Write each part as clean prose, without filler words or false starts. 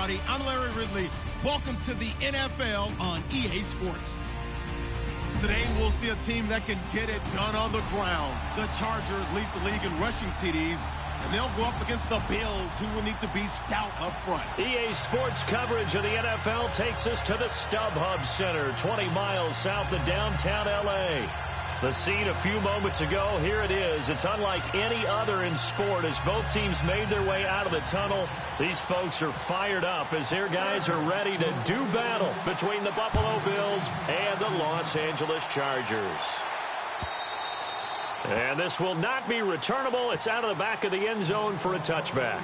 everybody. I'm Larry Ridley. Welcome to the NFL on EA Sports. Today, we'll see a team that can get it done on the ground. The Chargers lead the league in rushing TDs, and they'll go up against the Bills, who will need to be stout up front. EA Sports coverage of the NFL takes us to the StubHub Center, 20 miles south of downtown L.A. The scene a few moments ago, here it is. It's unlike any other in sport as both teams made their way out of the tunnel. These folks are fired up as their guys are ready to do battle between the Buffalo Bills and the Los Angeles Chargers. And this will not be returnable. It's out of the back of the end zone for a touchback.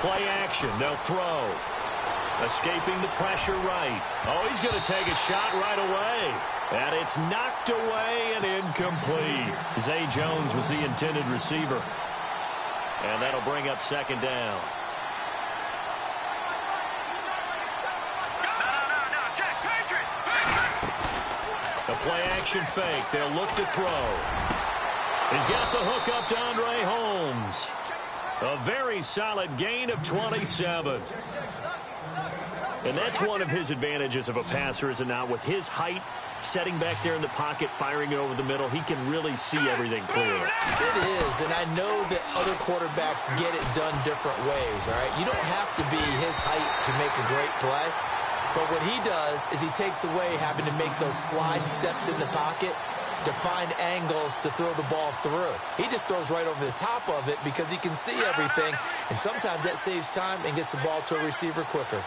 Play action, they'll throw. Escaping the pressure right. Oh, he's going to take a shot right away. And it's knocked away and incomplete. Zay Jones was the intended receiver. And that'll bring up second down. A play action fake. They'll look to throw. He's got the hook up to Andre Holmes. A very solid gain of 27. And that's one of his advantages of a passer, is it not? With his height, setting back there in the pocket, firing it over the middle, he can really see everything clearly. It is, and I know that other quarterbacks get it done different ways, all right? You don't have to be his height to make a great play. But what he does is he takes away having to make those slide steps in the pocket to find angles to throw the ball through. He just throws right over the top of it because he can see everything, and sometimes that saves time and gets the ball to a receiver quicker.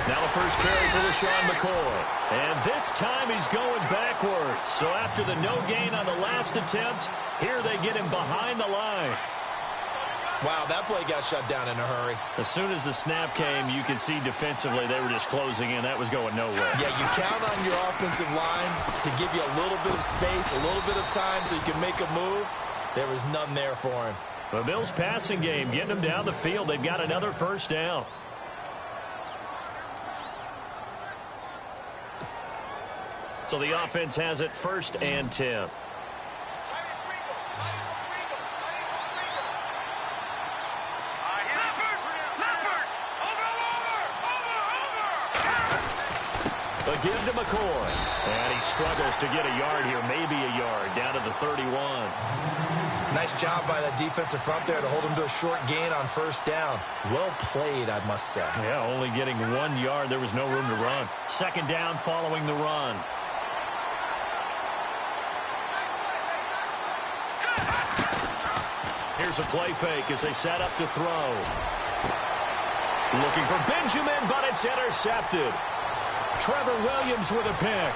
Now the first carry for LaShawn McCoy. And this time he's going backwards. So after the no gain on the last attempt, here they get him behind the line. Wow, that play got shut down in a hurry. As soon as the snap came, you could see defensively they were just closing in. That was going nowhere. Yeah, you count on your offensive line to give you a little bit of space, a little bit of time so you can make a move. There was none there for him. The Bills' passing game, getting them down the field. They've got another first down. So the offense has it 1st and 10. A give to McCoy. And he struggles to get a yard here, maybe a yard, down to the 31. Nice job by that defensive front there to hold him to a short gain on 1st down. Well played, I must say. Yeah, only getting 1 yard. There was no room to run. 2nd down following the run. Here's a play fake as they set up to throw. Looking for Benjamin, but it's intercepted. Trevor Williams with a pick.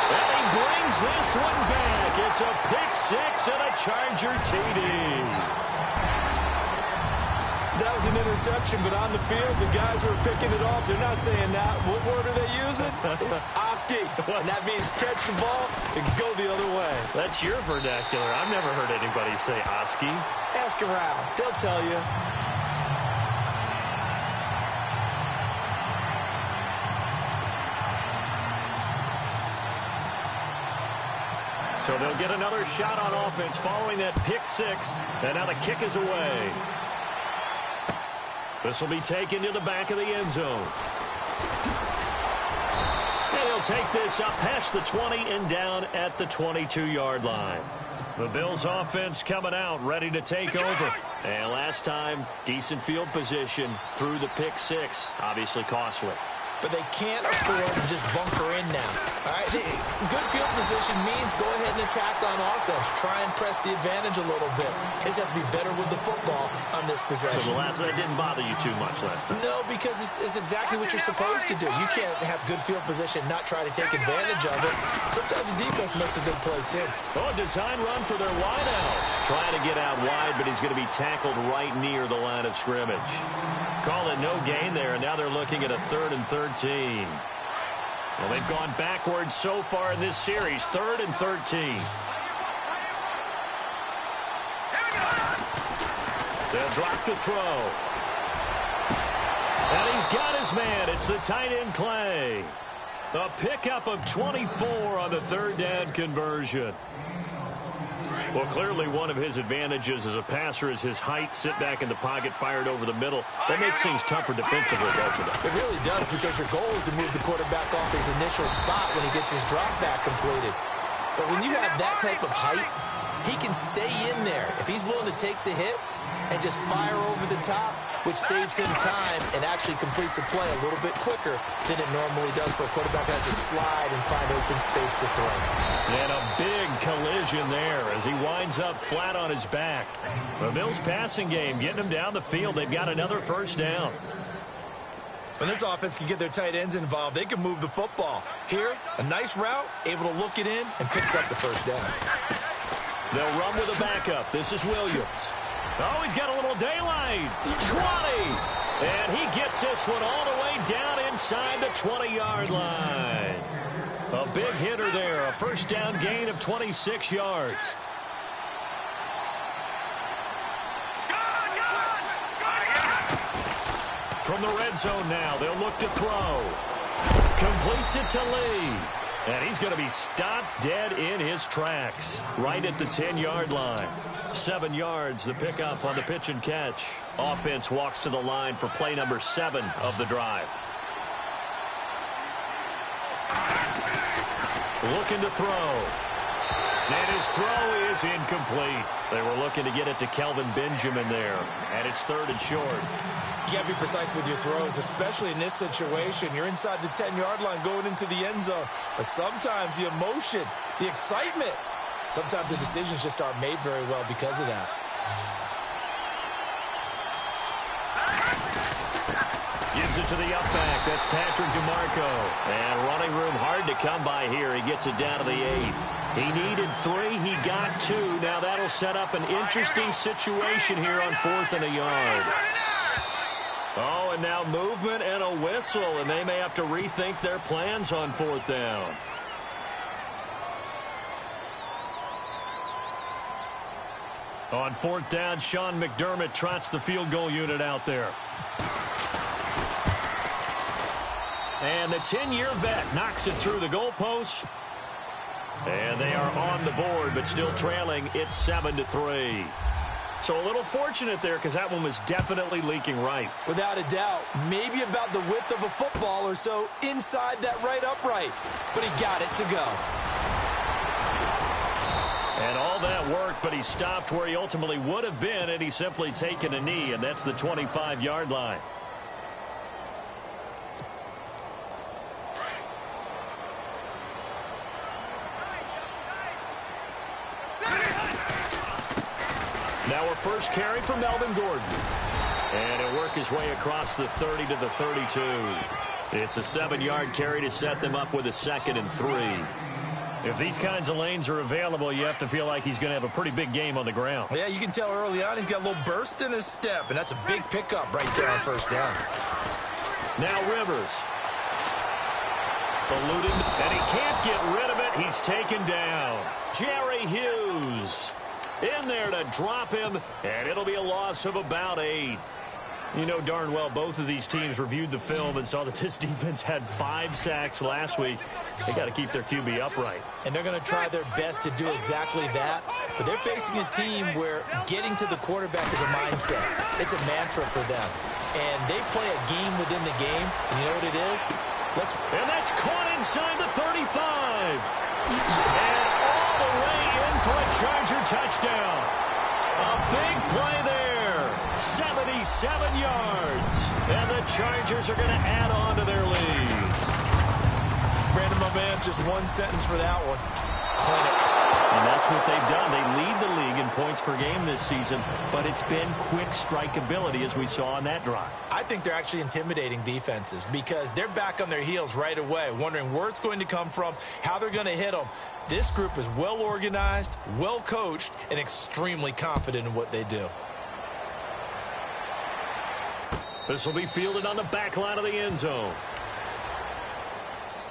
And he brings this one back. It's a pick 6 and a Charger TD. That was an interception, but on the field, the guys who are picking it off, they're not saying that. What word are they using? It's Oski. And that means catch the ball and go the other way. That's your vernacular. I've never heard anybody say Oski. Ask around. They'll tell you. So they'll get another shot on offense following that pick 6. And now the kick is away. This will be taken to the back of the end zone. And he'll take this up past the 20 and down at the 22-yard line. The Bills offense coming out, ready to take over. And last time, decent field position through the pick 6. Obviously costly. But they can't afford to just bunker in now. All right, good field position means go ahead and attack on offense. Try and press the advantage a little bit. They just have to be better with the football on this possession. So that didn't bother you too much last time? No, because it's exactly what you're supposed to do. You can't have good field position, not try to take advantage of it. Sometimes the defense makes a good play, too. Oh, a design run for their wideout. Trying to get out wide, but he's going to be tackled right near the line of scrimmage. Call it no gain there, and now they're looking at a 3rd and 13. Well, they've gone backwards so far in this series. 3rd and 13. They'll drop the throw. And he's got his man. It's the tight end, Clay. A pickup of 24 on the 3rd down conversion. Well, clearly one of his advantages as a passer is his height. Sit back in the pocket, fired over the middle. That makes things tougher defensively, doesn't it? It really does, because your goal is to move the quarterback off his initial spot when he gets his drop back completed. But when you have that type of height, he can stay in there if he's willing to take the hits and just fire over the top, which saves him time and actually completes a play a little bit quicker than it normally does for a quarterback that has to slide and find open space to throw. And a big collision there as he winds up flat on his back. The Bills passing game getting him down the field. They've got another 1st down. When this offense can get their tight ends involved, they can move the football. Here, a nice route, able to look it in, and picks up the 1st down. They'll run with a backup. This is Williams. Oh, he's got a little daylight. 20. And he gets this one all the way down inside the 20-yard line. A big hitter there. A 1st down gain of 26 yards. From the red zone now, they'll look to throw. Completes it to Lee. And he's going to be stopped dead in his tracks. Right at the 10-yard line. 7 yards, the pickup on the pitch and catch. Offense walks to the line for play number 7 of the drive. Looking to throw. And his throw is incomplete. They were looking to get it to Kelvin Benjamin there. And it's 3rd and short. You got to be precise with your throws, especially in this situation. You're inside the 10-yard line going into the end zone. But sometimes the emotion, the excitement, sometimes the decisions just aren't made very well because of that. Gives it to the up back. That's Patrick DeMarco. And running room hard to come by here. He gets it down to the 8. He needed 3. He got 2. Now that'll set up an interesting situation here on 4th and a yard. Oh, and now movement and a whistle, and they may have to rethink their plans on 4th down. On 4th down, Sean McDermott trots the field goal unit out there. And the 10-year vet knocks it through the goalpost. And they are on the board, but still trailing. It's 7-3. So a little fortunate there because that one was definitely leaking right. Without a doubt. Maybe about the width of a football or so inside that right upright. But he got it to go. And all that worked, but he stopped where he ultimately would have been, and he's simply taken a knee, and that's the 25-yard line. Now a first carry for Melvin Gordon. And he'll work his way across the 30 to the 32. It's a 7-yard carry to set them up with a 2nd and 3. If these kinds of lanes are available, you have to feel like he's going to have a pretty big game on the ground. Yeah, you can tell early on he's got a little burst in his step, and that's a big pickup right there on 1st down. Now Rivers. Eluding, and he can't get rid of it. He's taken down. Jerry Hughes in there to drop him, and it'll be a loss of about 8. You know darn well both of these teams reviewed the film and saw that this defense had 5 sacks last week. They got to keep their QB upright. And they're going to try their best to do exactly that. But they're facing a team where getting to the quarterback is a mindset. It's a mantra for them. And they play a game within the game. And you know what it is? And that's caught inside the 35. And all the way in for a Charger touchdown. A big play there. 77 yards. And the Chargers are going to add on to their lead. Brandon, my man, just one sentence for that one. Clinic. And that's what they've done. They lead the league in points per game this season, but it's been quick strike ability as we saw on that drive. I think they're actually intimidating defenses because they're back on their heels right away, wondering where it's going to come from, how they're going to hit them. This group is well organized, well coached, and extremely confident in what they do. This will be fielded on the back line of the end zone.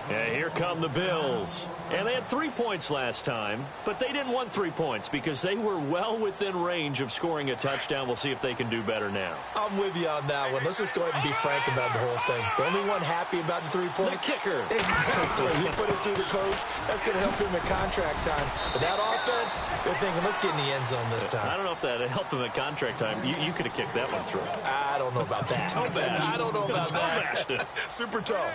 Yeah, here come the Bills. And they had 3 points last time, but they didn't want 3 points because they were well within range of scoring a touchdown. We'll see if they can do better now. I'm with you on that one. Let's just go ahead and be frank about the whole thing. The only one happy about the 3-point. The kicker. Exactly. He put it through the post. That's going to help him in contract time. But that offense, they're thinking, let's get in the end zone this time. I don't know if that helped him at contract time. You could have kicked that one through. I don't know about that. I don't know about that. Super toe.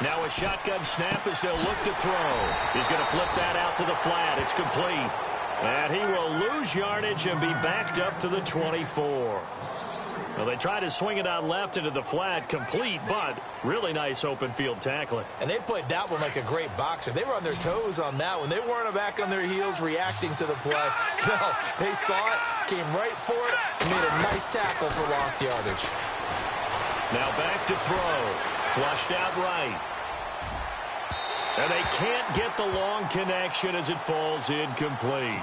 Now a shotgun snap as they'll look to throw. He's going to flip that out to the flat. It's complete. And he will lose yardage and be backed up to the 24. Well, they try to swing it out left into the flat, complete, but really nice open field tackling. And they played that one like a great boxer. They were on their toes on that one. They weren't back on their heels reacting to the play. No, they saw it, came right for it, and made a nice tackle for lost yardage. Now back to throw. Flushed out right. And they can't get the long connection as it falls incomplete.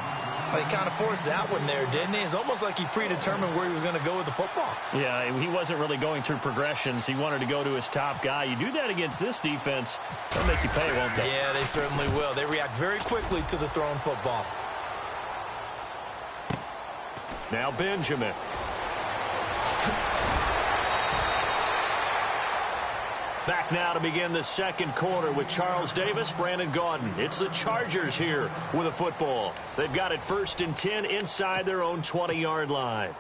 Well, he kind of forced that one there, didn't he? It's almost like he predetermined where he was going to go with the football. Yeah, he wasn't really going through progressions. He wanted to go to his top guy. You do that against this defense, they'll make you pay, won't they? Yeah, they certainly will. They react very quickly to the thrown football. Now Benjamin. Back now to begin the second quarter with Charles Davis, Brandon Gaudin. It's the Chargers here with a football. They've got it 1st and 10 inside their own 20-yard line.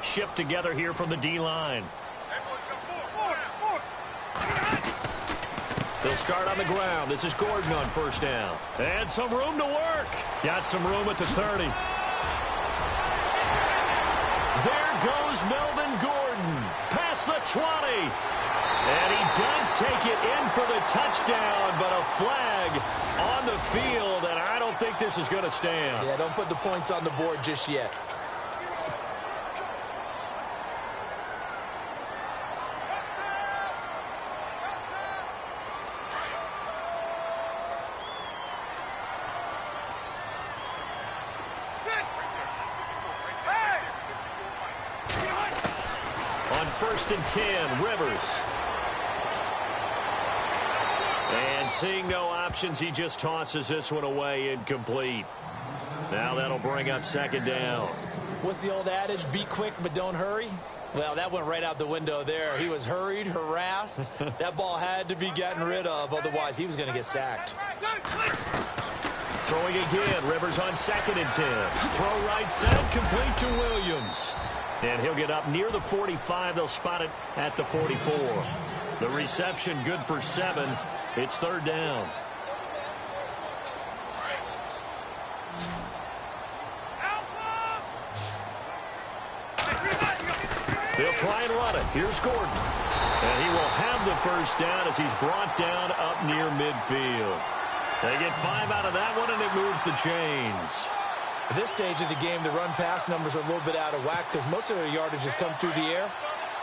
Shift together here from the D-line. They'll start on the ground. This is Gordon on 1st down. And some room to work. Got some room at the 30. There goes Melvin Gordon past the 20. And he does take it in for the touchdown, but a flag on the field, and I don't think this is going to stand. Yeah, don't put the points on the board just yet. On 1st and 10, Rivers. And seeing no options, he just tosses this one away, incomplete. Now that'll bring up 2nd down. What's the old adage? Be quick, but don't hurry. Well, that went right out the window there. He was hurried, harassed. That ball had to be gotten rid of, otherwise he was going to get sacked. Throwing again, Rivers on 2nd and 10. Throw right side, complete to Williams. And he'll get up near the 45. They'll spot it at the 44. The reception good for 7. It's 3rd down. They'll try and run it. Here's Gordon. And he will have the 1st down as he's brought down up near midfield. They get 5 out of that one, and it moves the chains. At this stage of the game, the run-pass numbers are a little bit out of whack because most of their yardage has come through the air.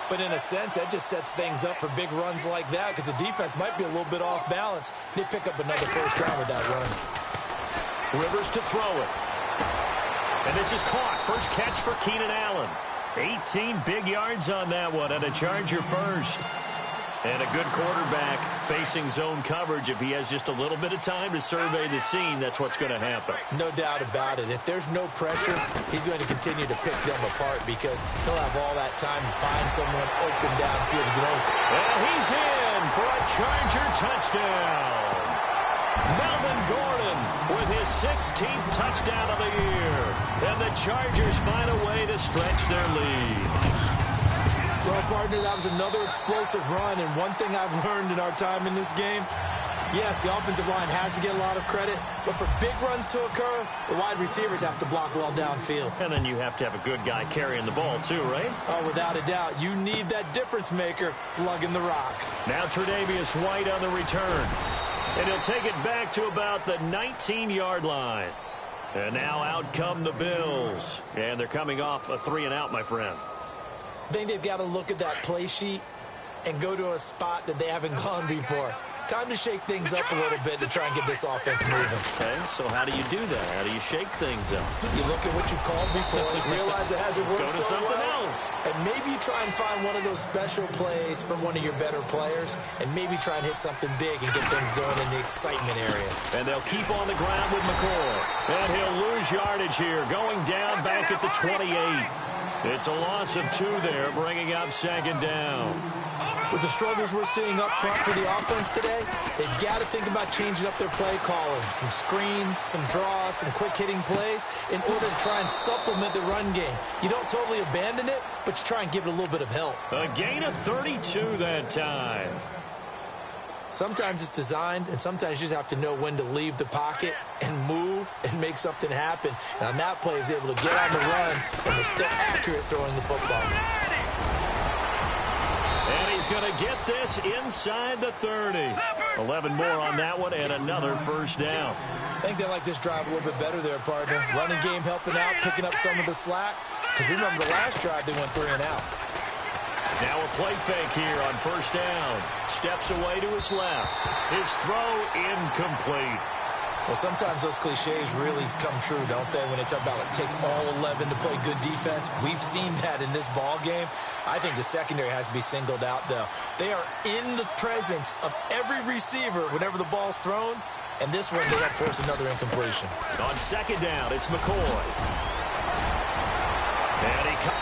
But in a sense, that just sets things up for big runs like that because the defense might be a little bit off balance. They pick up another 1st down with that run. Rivers to throw it. And this is caught. First catch for Keenan Allen. 18 big yards on that one, and a Charger first. And a good quarterback facing zone coverage. If he has just a little bit of time to survey the scene, that's what's going to happen. No doubt about it. If there's no pressure, he's going to continue to pick them apart because he'll have all that time to find someone open downfield to get. And he's in for a Charger touchdown. Melvin Gordon with his 16th touchdown of the year. And the Chargers find a way to stretch their lead. Well, partner, that was another explosive run, and one thing I've learned in our time in this game, yes, the offensive line has to get a lot of credit, but for big runs to occur, the wide receivers have to block well downfield. And then you have to have a good guy carrying the ball, too, right? Oh, without a doubt. You need that difference maker lugging the rock. Now Tre'Davious White on the return. And he'll take it back to about the 19-yard line. And now out come the Bills. And they're coming off a 3-and-out, my friend. I think they've got to look at that play sheet and go to a spot that they haven't gone before. time to shake things up a little bit to try and get this offense moving. Okay, so how do you do that? How do you shake things up? You look at what you've called before, realize it hasn't worked Go to so something well, else. and maybe you try and find one of those special plays from one of your better players, and maybe try and hit something big and get things going in the excitement area. And they'll keep on the ground with McCoy. And he'll lose yardage here, going down back at the 28. It's a loss of 2 there, bringing up 2nd down. With the struggles we're seeing up front for the offense today, they've got to think about changing up their play calling. Some screens, some draws, some quick-hitting plays in order to try and supplement the run game. You don't totally abandon it, but you try and give it a little bit of help. A gain of 32 that time. Sometimes it's designed, and sometimes you just have to know when to leave the pocket and move and make something happen. And on that play, he's able to get on the run, and was still accurate throwing the football. And he's going to get this inside the 30. 11 more on that one, and another 1st down. I think they like this drive a little bit better there, partner. Running game helping out, picking up some of the slack. Because remember, the last drive, they went 3 and out. Now a play fake here on 1st down. Steps away to his left. His throw incomplete. Well, sometimes those cliches really come true, don't they, when they talk about it takes all 11 to play good defense. We've seen that in this ball game. I think the secondary has to be singled out, though. They are in the presence of every receiver whenever the ball's thrown, and this one does not force another incompletion. On 2nd down, it's McCoy.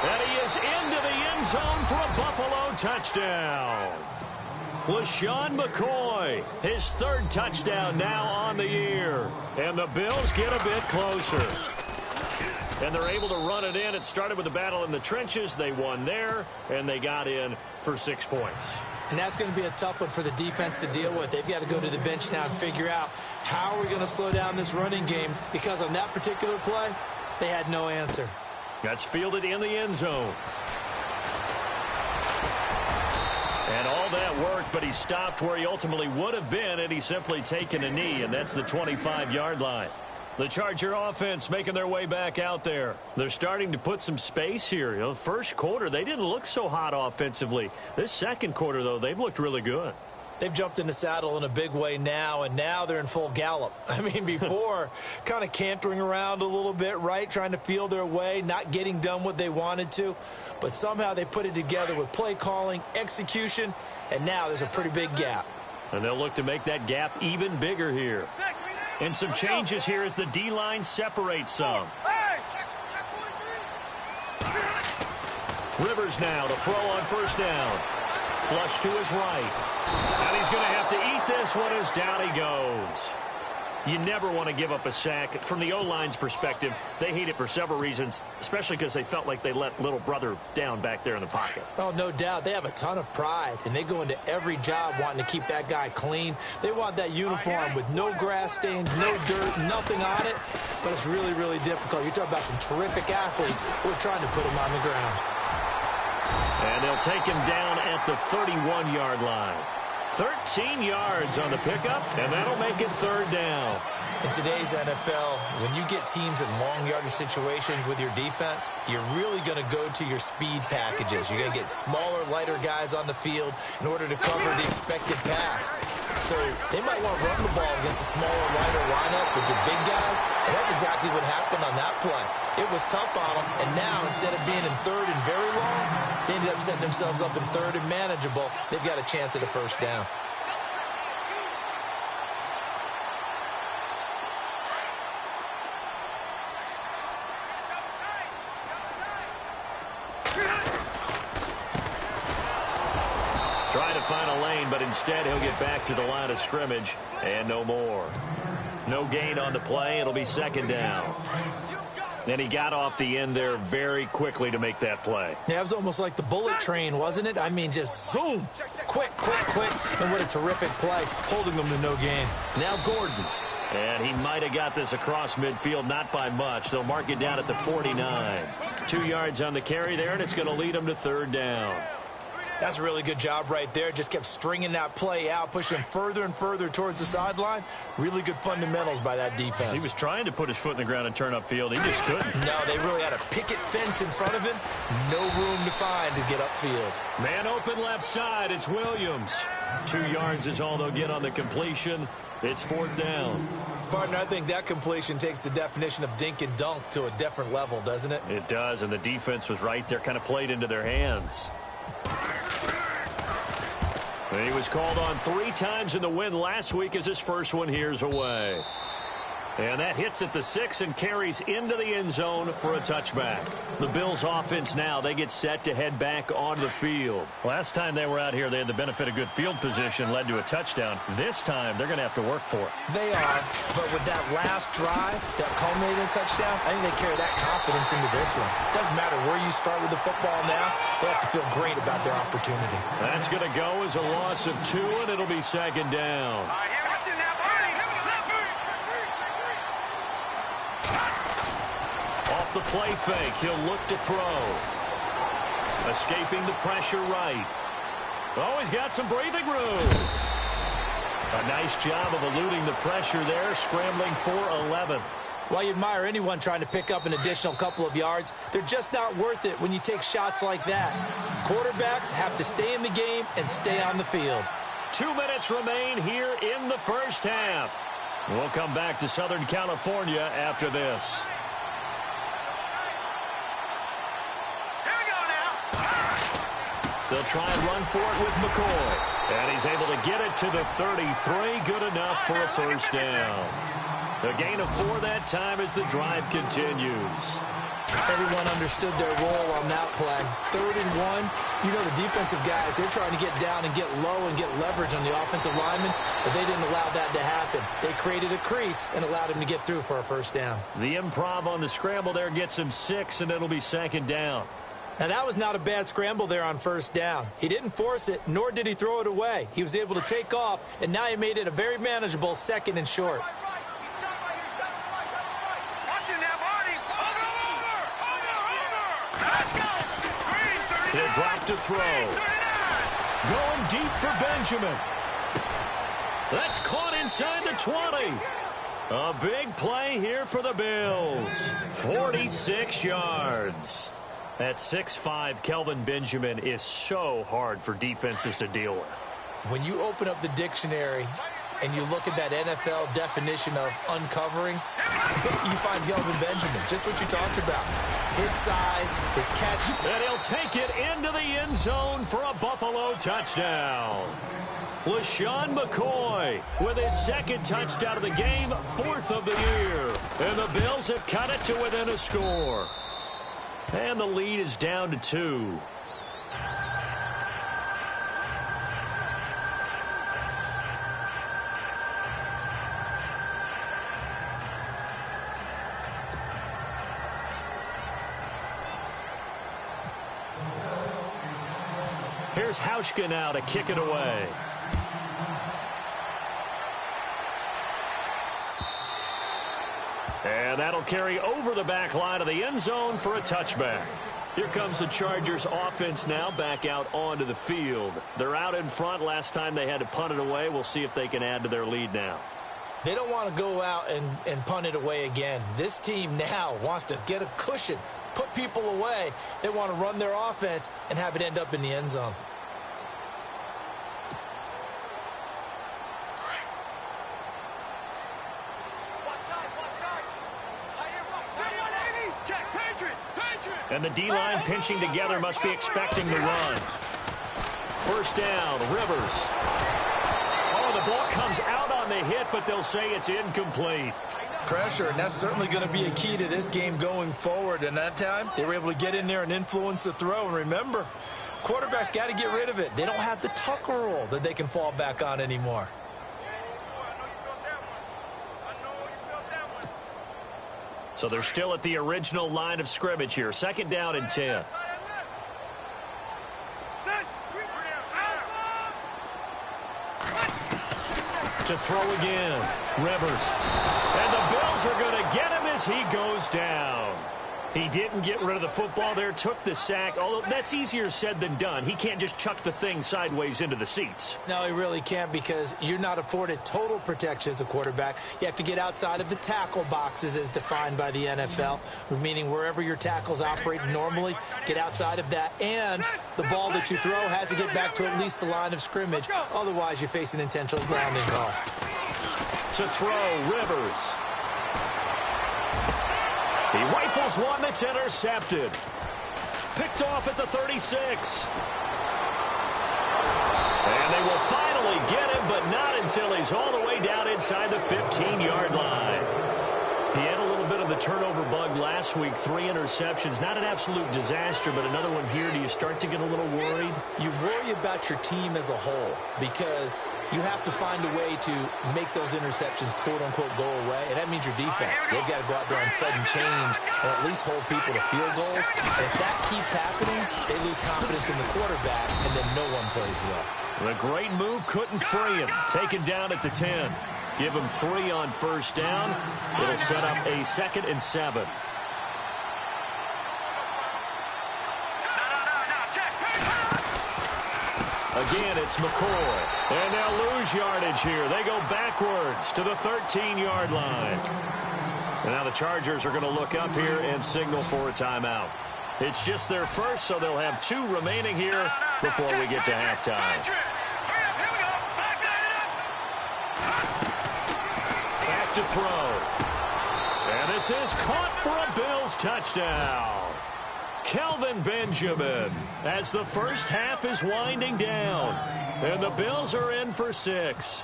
And he is into the end zone for a Buffalo touchdown. LaShawn McCoy, his 3rd touchdown now on the year. And the Bills get a bit closer. And they're able to run it in. It started with a battle in the trenches. They won there, and they got in for 6 points. And that's going to be a tough one for the defense to deal with. They've got to go to the bench now and figure out how are we going to slow down this running game, because on that particular play, they had no answer. That's fielded in the end zone. And all that worked, but he stopped where he ultimately would have been had he simply taken a knee, and that's the 25-yard line. The Charger offense making their way back out there. They're starting to put some space here. You know, 1st quarter, they didn't look so hot offensively. This 2nd quarter, though, they've looked really good. They've jumped in the saddle in a big way now, and now they're in full gallop. I mean, before, kind of cantering around a little bit, right, trying to feel their way, not getting done what they wanted to. But somehow they put it together with play calling, execution, and now there's a pretty big gap. And they'll look to make that gap even bigger here. And some changes here as the D-line separates some. Rivers now to throw on 1st down. Flush to his right. And he's going to have to eat this one as down he goes. You never want to give up a sack. From the O-line's perspective, they hate it for several reasons, especially because they felt like they let little brother down back there in the pocket. Oh, no doubt. They have a ton of pride, and they go into every job wanting to keep that guy clean. They want that uniform with no grass stains, no dirt, nothing on it. But it's really, really difficult. You're talking about some terrific athletes who are trying to put him on the ground. And they'll take him down at the 31-yard line. 13 yards on the pickup, and that'll make it 3rd down. In today's NFL, when you get teams in long yardage situations with your defense, you're really going to go to your speed packages. You're going to get smaller, lighter guys on the field in order to cover the expected pass. So they might want to run the ball against a smaller, lighter lineup with your big guys, and that's exactly what happened on that play. It was tough on them, and now instead of being in 3rd and very long, they ended up setting themselves up in 3rd and manageable. They've got a chance at a 1st down. Trying to find a lane, but instead he'll get back to the line of scrimmage and no more. No gain on the play. It'll be 2nd down. And he got off the end there very quickly to make that play. Yeah, it was almost like the bullet train, wasn't it? I mean, just zoom, quick, quick, quick. And what a terrific play, holding them to no gain. Now Gordon. And he might have got this across midfield, not by much. They'll mark it down at the 49. 2 yards on the carry there, and it's going to lead him to 3rd down. That's a really good job right there. Just kept stringing that play out, pushing him further and further towards the sideline. Really good fundamentals by that defense. He was trying to put his foot in the ground and turn upfield. He just couldn't. No, they really had a picket fence in front of him. No room to find to get upfield. Man open left side. It's Williams. 2 yards is all they'll get on the completion. It's 4th down. Partner, I think that completion takes the definition of dink and dunk to a different level, doesn't it? It does, and the defense was right there, kind of played into their hands. And he was called on 3 times in the win last week as his first one here's away. And that hits at the 6 and carries into the end zone for a touchback. The Bills offense now, they get set to head back onto the field. Last time they were out here, they had the benefit of good field position, led to a touchdown. This time, they're going to have to work for it. They are, but with that last drive that culminated in a touchdown, I think they carry that confidence into this one. Doesn't matter where you start with the football now, they have to feel great about their opportunity. That's going to go as a loss of 2, and it'll be 2nd down. Off the play fake, he'll look to throw. Escaping the pressure right. Oh, he's got some breathing room. A nice job of eluding the pressure there, scrambling for 11. While you admire anyone trying to pick up an additional couple of yards, they're just not worth it when you take shots like that. Quarterbacks have to stay in the game and stay on the field. 2 minutes remain here in the first half. We'll come back to Southern California after this. They'll try and run for it with McCoy. And he's able to get it to the 33. Good enough for a first down. A gain of 4 that time as the drive continues. Everyone understood their role on that play. 3rd and 1. You know the defensive guys, they're trying to get down and get low and get leverage on the offensive lineman, but they didn't allow that to happen. They created a crease and allowed him to get through for a first down. The improv on the scramble there gets him 6, and it'll be 2nd down. Now, that was not a bad scramble there on first down. He didn't force it, nor did he throw it away. He was able to take off, and now he made it a very manageable 2nd and short. He'll drop to throw. Going deep for Benjamin. That's caught inside the 20. A big play here for the Bills. 46 yards. At 6'5", Kelvin Benjamin is so hard for defenses to deal with. When you open up the dictionary and you look at that NFL definition of uncovering, you find Kelvin Benjamin, just what you talked about. His size, his catch. And he'll take it into the end zone for a Buffalo touchdown. LaShawn McCoy with his 2nd touchdown of the game, 4th of the year. And the Bills have cut it to within a score. And the lead is down to 2. Here's Hauschka now to kick it away. And that'll carry over the back line of the end zone for a touchback. Here comes the Chargers offense now back out onto the field. They're out in front. Last time they had to punt it away. We'll see if they can add to their lead now. They don't want to go out and punt it away again. This team now wants to get a cushion, put people away. They want to run their offense and have it end up in the end zone. And the D-line pinching together must be expecting the run. First down, Rivers. Oh, the ball comes out on the hit, but they'll say it's incomplete. Pressure, and that's certainly going to be a key to this game going forward. And that time, they were able to get in there and influence the throw. And remember, quarterbacks got to get rid of it. They don't have the Tucker rule that they can fall back on anymore. So they're still at the original line of scrimmage here. 2nd down and 10. To throw again. Rivers. And the Bills are going to get him as he goes down. He didn't get rid of the football there, took the sack, although that's easier said than done. He can't just chuck the thing sideways into the seats. No, he really can't, because you're not afforded total protection as a quarterback. You have to get outside of the tackle boxes as defined by the NFL, meaning wherever your tackles operate normally, get outside of that. And the ball that you throw has to get back to at least the line of scrimmage. Otherwise, you're facing intentional grounding call. To throw, Rivers. He rifles one that's intercepted. Picked off at the 36. And they will finally get him, but not until he's all the way down inside the 15-yard line. He had a little bit of the turnover bug last week, 3 interceptions. Not an absolute disaster, but another one here. Do you start to get a little worried? You worry about your team as a whole, because you have to find a way to make those interceptions, quote-unquote, go away, and that means your defense. They've got to go out there on sudden change and at least hold people to field goals. And if that keeps happening, they lose confidence in the quarterback, and then no one plays well. The great move couldn't free him. Taken down at the 10. Give him 3 on first down. It'll set up a 2nd and 7. Again, it's McCoy. And they'll lose yardage here. They go backwards to the 13-yard line. And now the Chargers are going to look up here and signal for a timeout. It's just their first, so they'll have 2 remaining here before we get to halftime. Back to throw. And this is caught for a Bills touchdown. Kelvin Benjamin, as the first half is winding down. And the Bills are in for 6.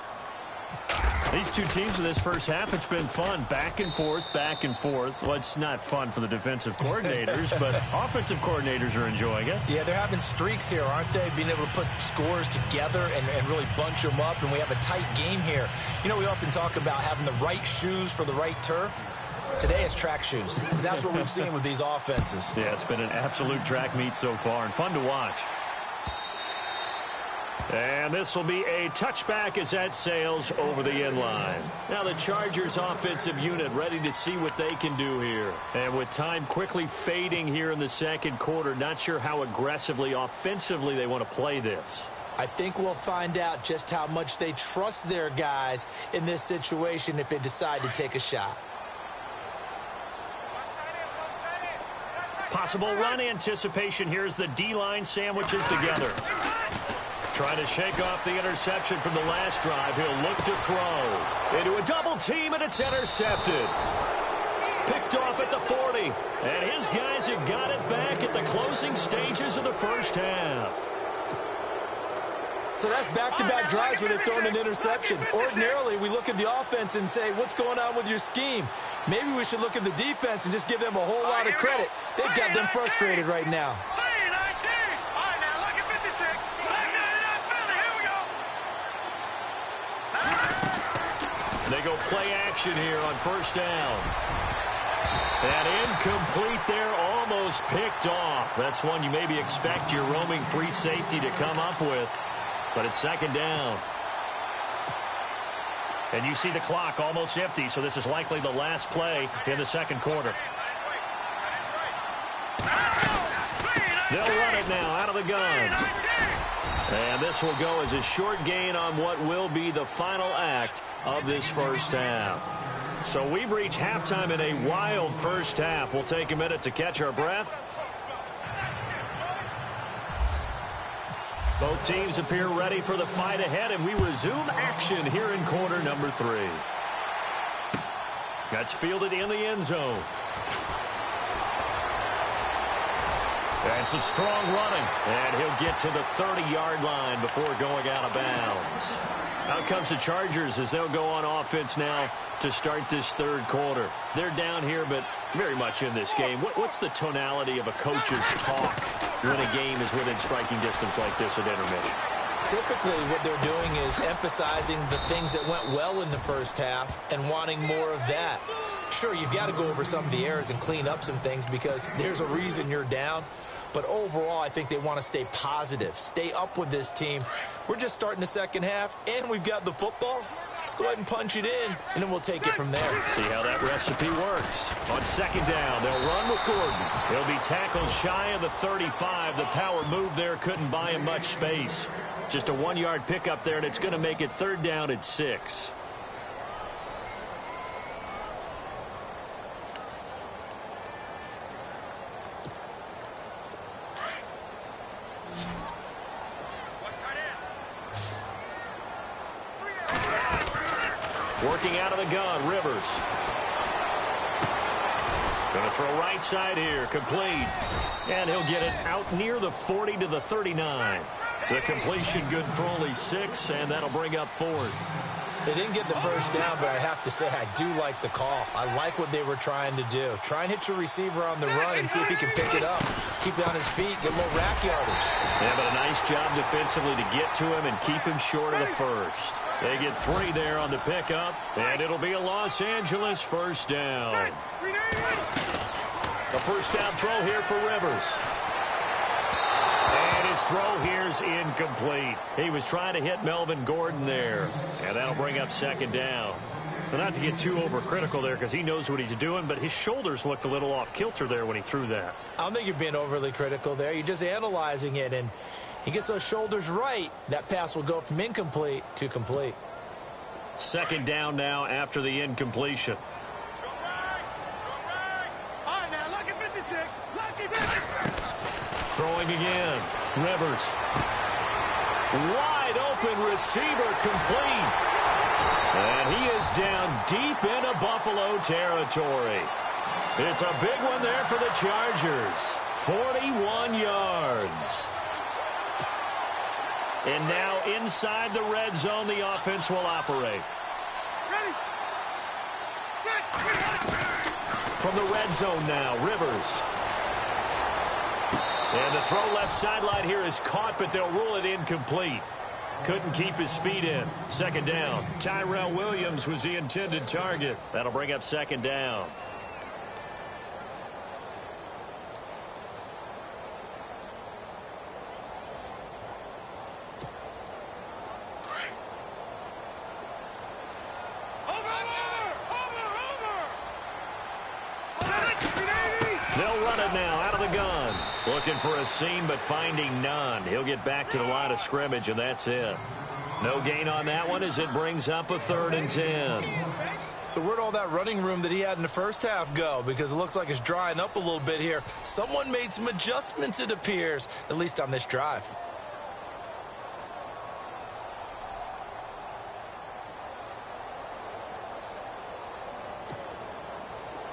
These two teams in this first half, it's been fun. Back and forth, back and forth. Well, it's not fun for the defensive coordinators, but offensive coordinators are enjoying it. Yeah, they're having streaks here, aren't they? Being able to put scores together and really bunch them up, and we have a tight game here. You know, we often talk about having the right shoes for the right turf. Today it's track shoes. That's what we've seen with these offenses. Yeah, it's been an absolute track meet so far and fun to watch. And this will be a touchback as that sails over the end line. Now the Chargers offensive unit ready to see what they can do here. And with time quickly fading here in the second quarter, not sure how aggressively, offensively they want to play this. I think we'll find out just how much they trust their guys in this situation if they decide to take a shot. Possible run anticipation here as the D-line sandwiches together. Trying to shake off the interception from the last drive. He'll look to throw. Into a double team, and it's intercepted. Picked off at the 40. And his guys have got it back at the closing stages of the first half. So that's back-to-back drives where they've thrown an interception. Ordinarily, we look at the offense and say, what's going on with your scheme? Maybe we should look at the defense and just give them a whole lot of credit. They've got them frustrated right now. They go play action here on first down. And incomplete there, almost picked off. That's one you maybe expect your roaming free safety to come up with. But it's second down. And you see the clock almost empty, so this is likely the last play in the second quarter. They'll run it now out of the gun. And this will go as a short gain on what will be the final act of this first half. So we've reached halftime in a wild first half. We'll take a minute to catch our breath. Both teams appear ready for the fight ahead, and we resume action here in quarter number 3. That's fielded in the end zone. That's a strong running, and he'll get to the 30-yard line before going out of bounds. Out comes the Chargers as they'll go on offense now to start this third quarter. They're down here, but very much in this game. What's the tonality of a coach's talk when a game is within striking distance like this at intermission? Typically, what they're doing is emphasizing the things that went well in the first half and wanting more of that. Sure, you've got to go over some of the errors and clean up some things because there's a reason you're down. But overall, I think they want to stay positive, stay up with this team. We're just starting the second half, and we've got the football. Let's go ahead and punch it in, and then we'll take it from there. See how that recipe works. On second down, they'll run with Gordon. He'll be tackled shy of the 35. The power move there couldn't buy him much space. Just a 1-yard pickup there, and it's going to make it third down at 6. Working out of the gun, Rivers. Going to throw right side here, complete. And he'll get it out near the 40 to the 39. The completion good for only 6, and that'll bring up fourth. They didn't get the first down, but I have to say I do like the call. I like what they were trying to do. Try and hit your receiver on the run and see if he can pick it up. Keep it on his feet, get a little rack yardage. Yeah, but a nice job defensively to get to him and keep him short of the first. They get 3 there on the pickup, and it'll be a Los Angeles first down. The first down throw here for Rivers. And his throw here's incomplete. He was trying to hit Melvin Gordon there, and that'll bring up second down. But not to get too overcritical there because he knows what he's doing, but his shoulders looked a little off kilter there when he threw that. I don't think you're being overly critical there. You're just analyzing it, and he gets those shoulders right. That pass will go from incomplete to complete. Second down now after the incompletion. All right, now, lucky 56. Lucky 56. Throwing again. Rivers. Wide open receiver complete. And he is down deep into Buffalo territory. It's a big one there for the Chargers. 41 yards. And now inside the red zone, the offense will operate. Ready? From the red zone now, Rivers. And the throw left sideline here is caught, but they'll rule it incomplete. Couldn't keep his feet in. Second down. Tyrell Williams was the intended target. That'll bring up second down. They'll run it now out of the gun. Looking for a seam, but finding none. He'll get back to the line of scrimmage, and that's it. No gain on that one as it brings up a 3rd and 10. So where'd all that running room that he had in the first half go? Because it looks like it's drying up a little bit here. Someone made some adjustments, it appears, at least on this drive.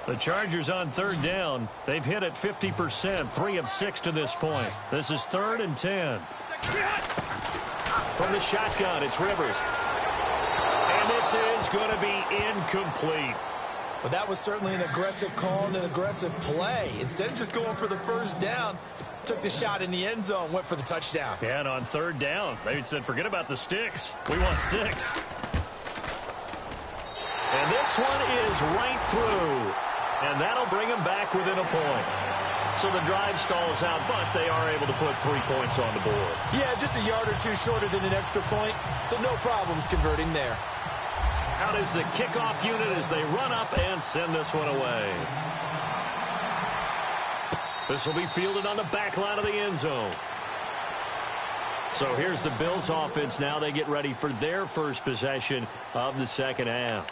The Chargers on third down. They've hit it 50%, 3 of 6 to this point. This is 3rd and 10. From the shotgun, it's Rivers. And this is going to be incomplete. But that was certainly an aggressive call and an aggressive play. Instead of just going for the first down, took the shot in the end zone, went for the touchdown. Yeah, and on third down, they said, forget about the sticks. We want 6. And this one is right through. And that'll bring them back within a point. So the drive stalls out, but they are able to put 3 points on the board. Yeah, just a yard or two shorter than an extra point. So no problems converting there. Out is the kickoff unit as they run up and send this one away. This will be fielded on the back line of the end zone. So here's the Bills offense now. They get ready for their first possession of the second half.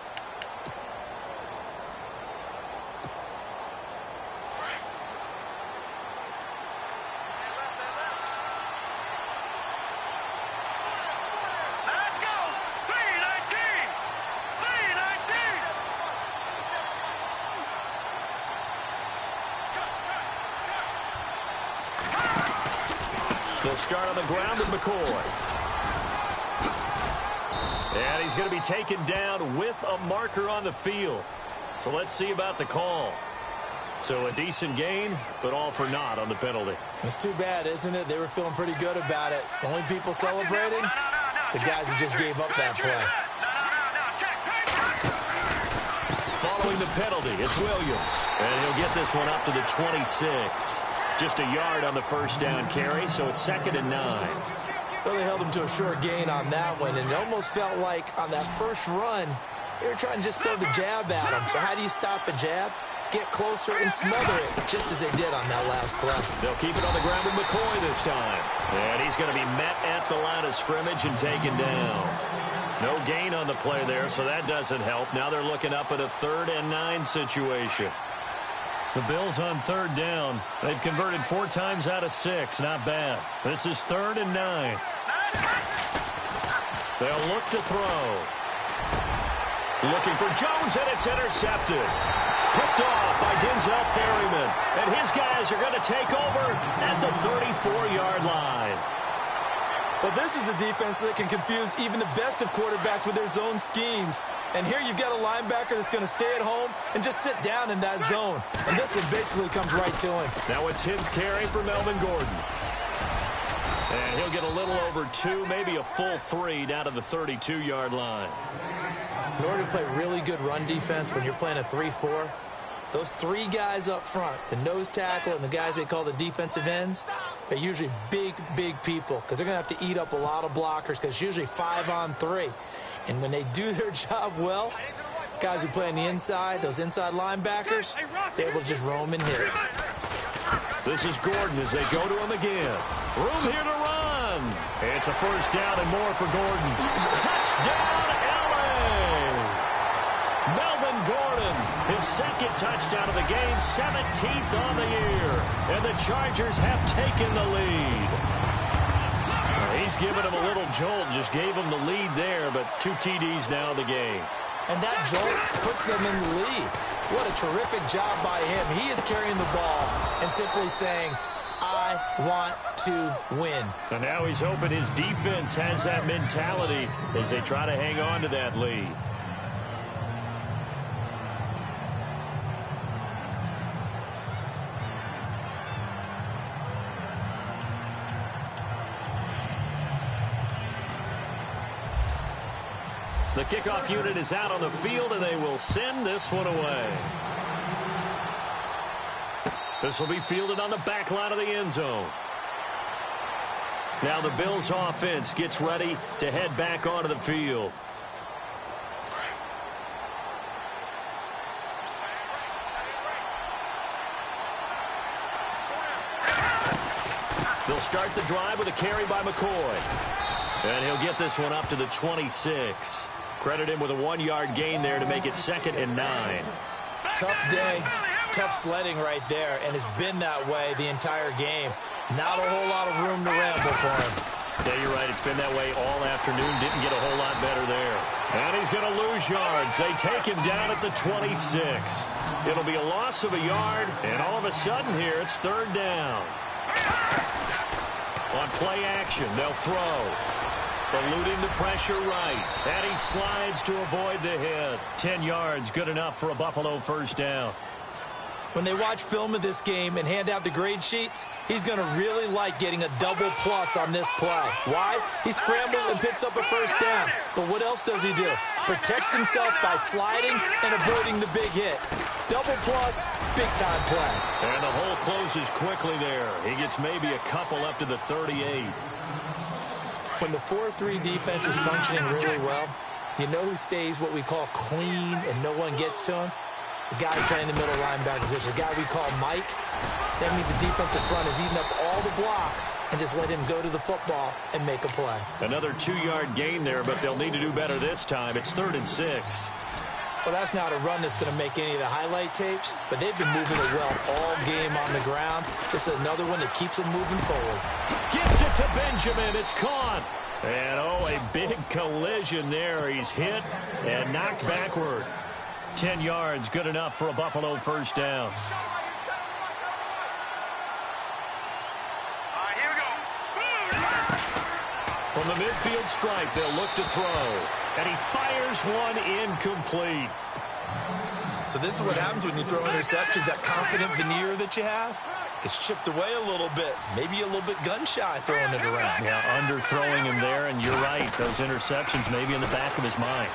They'll start on the ground with McCoy. And he's going to be taken down with a marker on the field. So let's see about the call. So a decent gain, but all for naught on the penalty. It's too bad, isn't it? They were feeling pretty good about it. The only people celebrating, the guys who just gave up that play. Following the penalty, it's Williams. And he'll get this one up to the 26. Just a yard on the first down carry, so it's 2nd and 9. Really held him to a short gain on that one, and it almost felt like on that first run, they were trying to just throw the jab at him. So how do you stop a jab? Get closer and smother it, just as they did on that last play. They'll keep it on the ground with McCoy this time. And he's going to be met at the line of scrimmage and taken down. No gain on the play there, so that doesn't help. Now they're looking up at a 3rd and 9 situation. The Bills on 3rd down. They've converted 4 times out of 6. Not bad. This is 3rd and 9. They'll look to throw. Looking for Jones, and it's intercepted. Picked off by Denzel Perryman. And his guys are going to take over at the 34-yard line. Well, this is a defense that can confuse even the best of quarterbacks with their zone schemes. And here you've got a linebacker that's going to stay at home and just sit down in that zone. And this one basically comes right to him. Now a 10th carry for Melvin Gordon. And he'll get a little over 2, maybe a full 3 down to the 32-yard line. In order to play really good run defense when you're playing a 3-4, those 3 guys up front, the nose tackle and the guys they call the defensive ends, they're usually big, big people because they're going to have to eat up a lot of blockers because it's usually 5 on 3. And when they do their job well, guys who play on the inside, those inside linebackers, they're able to just roam and hit. This is Gordon as they go to him again. Room here to run. It's a 1st down and more for Gordon. Touchdown, LA! Melvin Gordon, his 2nd touchdown of the game, 17th on the year. And the Chargers have taken the lead. He's given him a little jolt, just gave him the lead there, but 2 TDs now in the game. And that jolt puts them in the lead. What a terrific job by him. He is carrying the ball and simply saying, I want to win. And now he's hoping his defense has that mentality as they try to hang on to that lead. The kickoff unit is out on the field, and they will send this one away. This will be fielded on the back line of the end zone. Now the Bills offense gets ready to head back onto the field. They'll start the drive with a carry by McCoy. And he'll get this one up to the 26. Credit him with a 1-yard gain there to make it 2nd and 9. Tough day, tough sledding right there, and it's been that way the entire game. Not a whole lot of room to ramble for him. Yeah, you're right. It's been that way all afternoon. Didn't get a whole lot better there. And he's going to lose yards. They take him down at the 26. It'll be a loss of a yard, and all of a sudden here, it's 3rd down. On play action, they'll throw. Eluding the pressure right. And he slides to avoid the hit. 10 yards, good enough for a Buffalo 1st down. When they watch film of this game and hand out the grade sheets, he's going to really like getting a double plus on this play. Why? He scrambles and picks up a 1st down. But what else does he do? Protects himself by sliding and avoiding the big hit. Double plus, big-time play. And the hole closes quickly there. He gets maybe a couple up to the 38. When the 4-3 defense is functioning really well, you know who stays what we call clean and no one gets to him? The guy playing the middle linebacker position, the guy we call Mike. That means the defensive front is eating up all the blocks and just let him go to the football and make a play. Another 2-yard gain there, but they'll need to do better this time. It's 3rd and 6. Well, that's not a run that's going to make any of the highlight tapes, but they've been moving it well all game on the ground. This is another one that keeps them moving forward. Gets it to Benjamin. It's caught. And, oh, a big collision there. He's hit and knocked backward. 10 yards, good enough for a Buffalo 1st down. All right, here we go. From the midfield stripe, they'll look to throw. And he fires one incomplete. So this is what happens when you throw interceptions, that confident veneer that you have. It's chipped away a little bit, maybe a little bit gun-shy throwing it around. Yeah, underthrowing him there, and you're right. Those interceptions maybe in the back of his mind.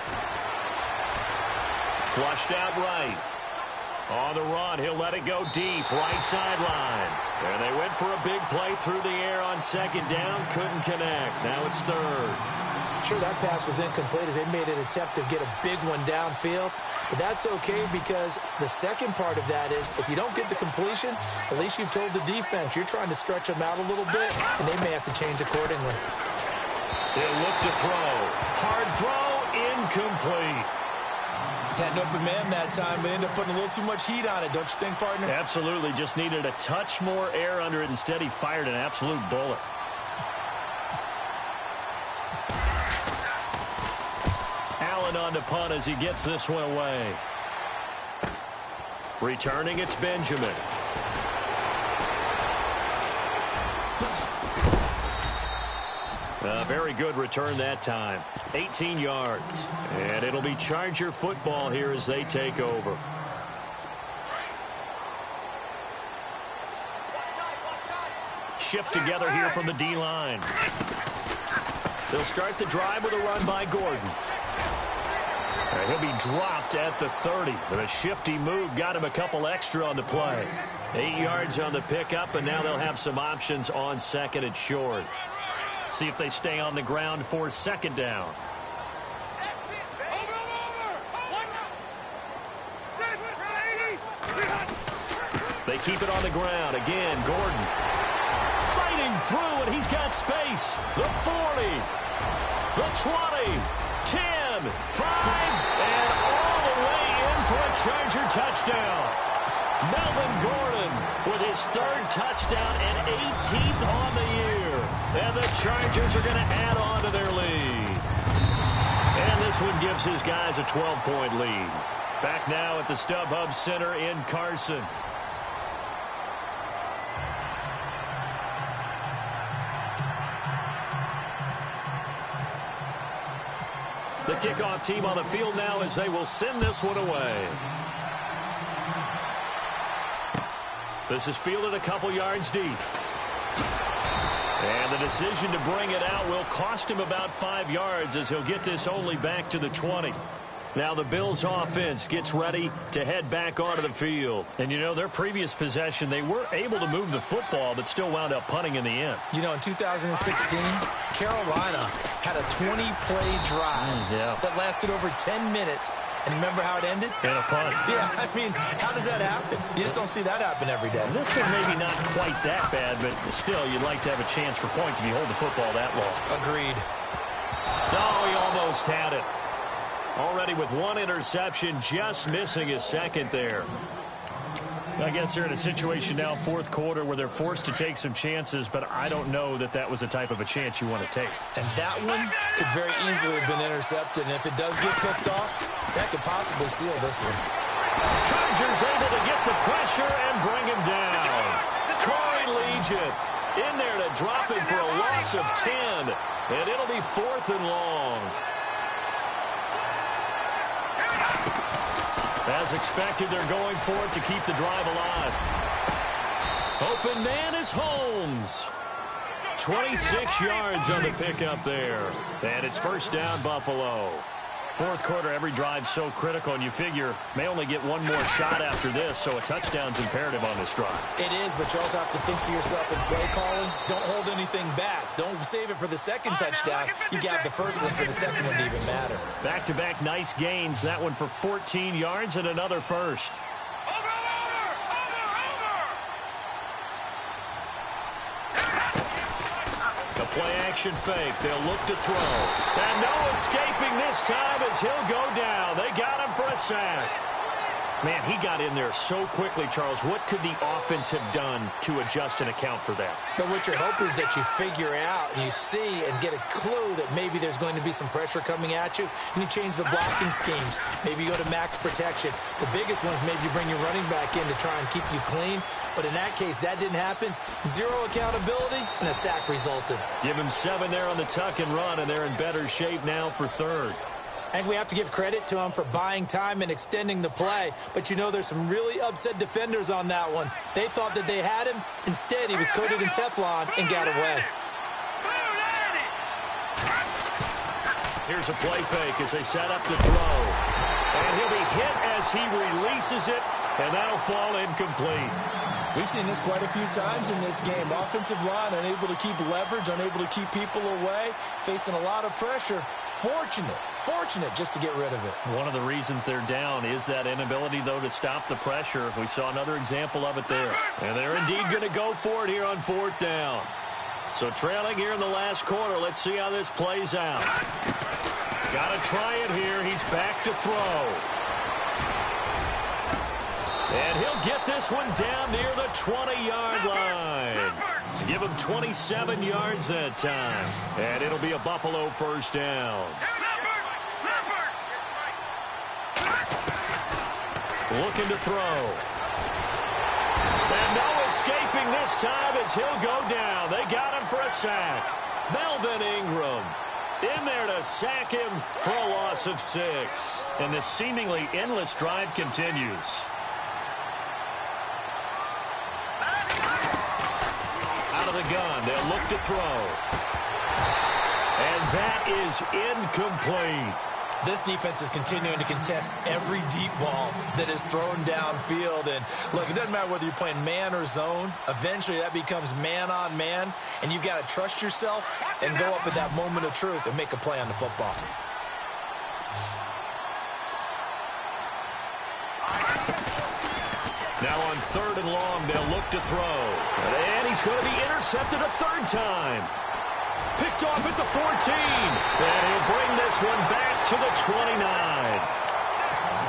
Flushed out right. On the run, he'll let it go deep, right sideline. And they went for a big play through the air on second down, couldn't connect. Now it's third. Sure, that pass was incomplete as they made an attempt to get a big one downfield. But that's okay because the second part of that is if you don't get the completion, at least you've told the defense you're trying to stretch them out a little bit, and they may have to change accordingly. He'll look to throw. Hard throw, incomplete. Had an open man that time, but ended up putting a little too much heat on it, don't you think, partner? Absolutely. Just needed a touch more air under it. Instead, he fired an absolute bullet. Allen on to punt as he gets this one away. Returning, it's Benjamin. A very good return that time. 18 yards. And it'll be Charger football here as they take over. Shift together here from the D-line. They'll start the drive with a run by Gordon. And he'll be dropped at the 30. But a shifty move got him a couple extra on the play. 8 yards on the pickup, and now they'll have some options on second and short. See if they stay on the ground for second down. They keep it on the ground. Again, Gordon fighting through, and he's got space. The 40, the 20, 10, 5, and all the way in for a Charger touchdown. Melvin Gordon with his third touchdown and 18th on the year. And the Chargers are going to add on to their lead. And this one gives his guys a 12-point lead. Back now at the StubHub Center in Carson. The kickoff team on the field now as they will send this one away. This is fielded a couple yards deep. And the decision to bring it out will cost him about 5 yards as he'll get this only back to the 20. Now the Bills offense gets ready to head back onto the field. And, you know, their previous possession, they were able to move the football but still wound up punting in the end. You know, in 2016, Carolina had a 20-play drive that lasted over 10 minutes. And remember how it ended? In a punt. Yeah, I mean, how does that happen? You just don't see that happen every day. This one maybe not quite that bad, but still, you'd like to have a chance for points if you hold the football that long. Agreed. Oh, he almost had it. Already with one interception, just missing his second there. I guess they're in a situation now, fourth quarter, where they're forced to take some chances, but I don't know that that was the type of a chance you want to take. And that one could very easily have been intercepted, and if it does get picked off, that could possibly seal this one. Chargers able to get the pressure and bring him down. Corey Legion in there to drop him for a loss of 10, and it'll be 4th and long. As expected, they're going for it to keep the drive alive. Open man is Holmes. 26 yards on the pickup there. And it's first down, Buffalo. Fourth quarter, every drive's so critical, and you figure may only get one more shot after this, so a touchdown's imperative on this drive. It is, but you also have to think to yourself in play calling, don't hold anything back. Don't save it for the second touchdown. You got the first one for the second one to even matter. Back-to-back nice gains. That one for 14 yards and another first. Play-action fake. They'll look to throw. And no escaping this time as he'll go down. They got him for a sack. Man, he got in there so quickly, Charles. What could the offense have done to adjust and account for that? But what you're hoping is that you figure out and you see and get a clue that maybe there's going to be some pressure coming at you, and you change the blocking schemes. Maybe you go to max protection. The biggest one is maybe you bring your running back in to try and keep you clean. But in that case, that didn't happen. Zero accountability, and a sack resulted. Give him 7 there on the tuck and run, and they're in better shape now for third. I think we have to give credit to him for buying time and extending the play. But, you know, there's some really upset defenders on that one. They thought that they had him. Instead, he was coated in Teflon and got away. Here's a play fake as they set up to throw. And he'll be hit as he releases it And that'll fall incomplete. We've seen this quite a few times in this game. Offensive line unable to keep leverage, unable to keep people away, facing a lot of pressure. Fortunate just to get rid of it. One of the reasons they're down is that inability, though, to stop the pressure. We saw another example of it there. And they're indeed going to go for it here on 4th down. So trailing here in the last quarter. Let's see how this plays out. Got to try it here. He's back to throw. And he'll get this one down near the 20-yard line. Give him 27 yards that time. And it'll be a Buffalo 1st down. Looking to throw. And no escaping this time as he'll go down. They got him for a sack. Melvin Ingram in there to sack him for a loss of 6. And this seemingly endless drive continues. Out of the gun, they'll look to throw. And that is incomplete. This defense is continuing to contest every deep ball that is thrown downfield. And look, it doesn't matter whether you're playing man or zone. Eventually that becomes man on man. And you've got to trust yourself and go up at that moment of truth and make a play on the football. Now on 3rd and long, they'll look to throw. And he's going to be intercepted a 3rd time. Picked off at the 14. And he'll bring this one back to the 29.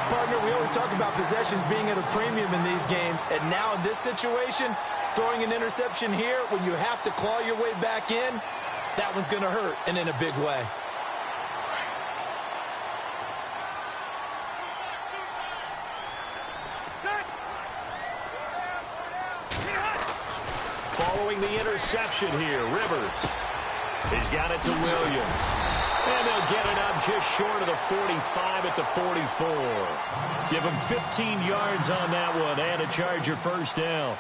Partner, we always talk about possessions being at a premium in these games. And now in this situation, throwing an interception here when you have to claw your way back in, that one's going to hurt, and in a big way. Following the interception here, Rivers. He's got it to Williams. And they'll get it up just short of the 45 at the 44. Give him 15 yards on that one and a Charger 1st down.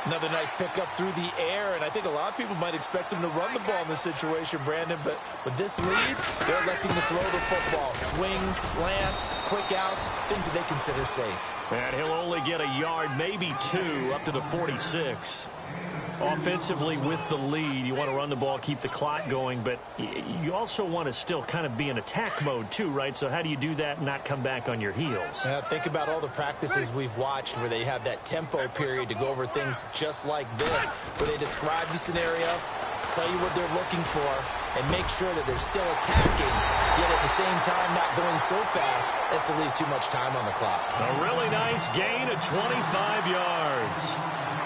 Another nice pickup through the air, and I think a lot of people might expect him to run the ball in this situation, Brandon, but with this lead, they're electing to throw the football. Swings, slants, quick outs, things that they consider safe. And he'll only get a yard, maybe 2, up to the 46. Offensively with the lead, you want to run the ball, keep the clock going, but you also want to still kind of be in attack mode too, right? So how do you do that and not come back on your heels? Think about all the practices we've watched where they have that tempo period to go over things just like this, where they describe the scenario, tell you what they're looking for, and make sure that they're still attacking, yet at the same time not going so fast as to leave too much time on the clock. A really nice gain of 25 yards.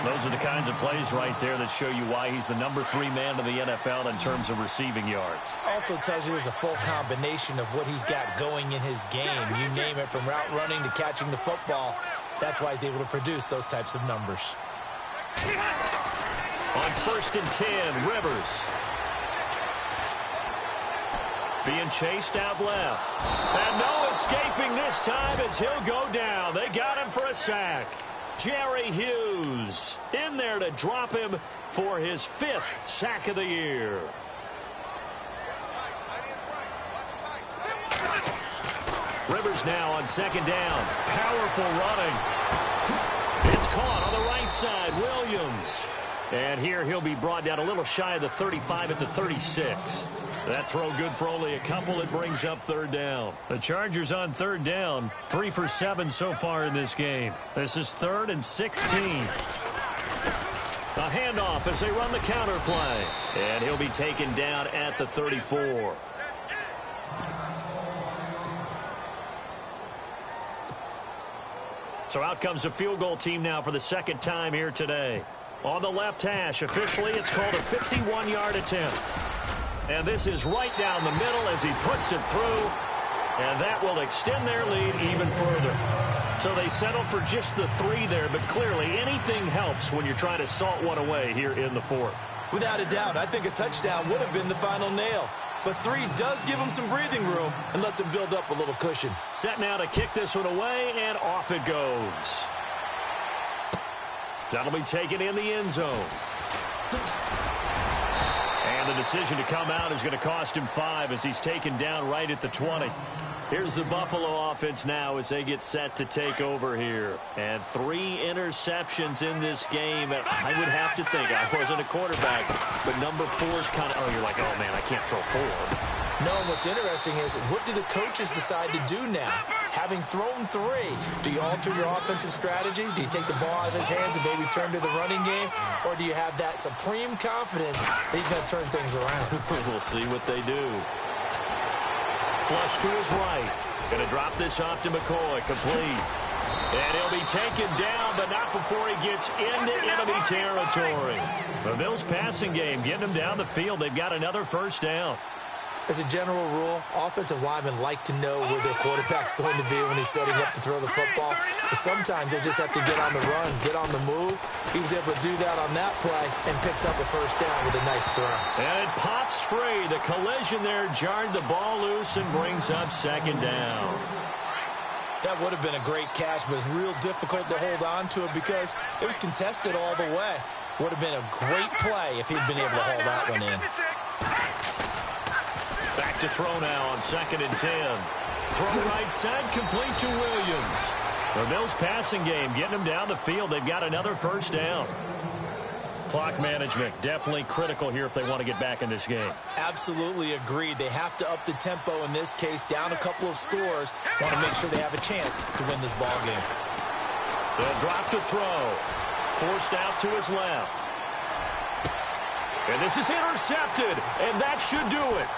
Those are the kinds of plays right there that show you why he's the number 3 man in the NFL in terms of receiving yards. Also tells you there's a full combination of what he's got going in his game. You name it, from route running to catching the football. That's why he's able to produce those types of numbers. On 1st and 10, Rivers. Being chased out left. And no escaping this time as he'll go down. They got him for a sack. Jerry Hughes in there to drop him for his 5th sack of the year. Rivers now on 2nd down. Powerful running. It's caught on the right side. Williams. And here he'll be brought down a little shy of the 35 at the 36. That throw good for only a couple. It brings up 3rd down. The Chargers on 3rd down. 3 for 7 so far in this game. This is 3rd and 16. A handoff as they run the counter play. And he'll be taken down at the 34. So out comes a field goal team now for the 2nd time here today. On the left hash, officially it's called a 51-yard attempt. And this is right down the middle as he puts it through. And that will extend their lead even further. So they settle for just the 3 there, but clearly anything helps when you're trying to salt one away here in the 4th. Without a doubt, I think a touchdown would have been the final nail. But 3 does give him some breathing room and lets him build up a little cushion. Set now to kick this one away, and off it goes. That'll be taken in the end zone. And the decision to come out is going to cost him 5 as he's taken down right at the 20. Here's the Buffalo offense now as they get set to take over here. And 3 interceptions in this game. And I would have to think, I wasn't a quarterback, but number 4 is kind of, oh, you're like, oh, man, I can't throw 4. No, what's interesting is what do the coaches decide to do now? Having thrown 3, do you alter your offensive strategy? Do you take the ball out of his hands and maybe turn to the running game? Or do you have that supreme confidence that he's going to turn things around? We'll see what they do. Flush to his right. Going to drop this off to McCoy. Complete. And he'll be taken down, but not before he gets into enemy territory. The Bills' passing game getting them down the field. They've got another first down. As a general rule, offensive linemen like to know where their quarterback's going to be when he's setting up to throw the football. But sometimes they just have to get on the run, get on the move. He was able to do that on that play and picks up a first down with a nice throw. And it pops free. The collision there jarred the ball loose and brings up second down. That would have been a great catch, but it's real difficult to hold on to it because it was contested all the way. Would have been a great play if he'd been able to haul that one in. Back to throw now on 2nd and 10. Throw right side, complete to Williams. The Bills' passing game getting them down the field. They've got another first down. Clock management definitely critical here if they want to get back in this game. Absolutely agreed. They have to up the tempo in this case, down a couple of scores. Want to make sure they have a chance to win this ball game. They'll drop the throw. Forced out to his left. And this is intercepted, and that should do it.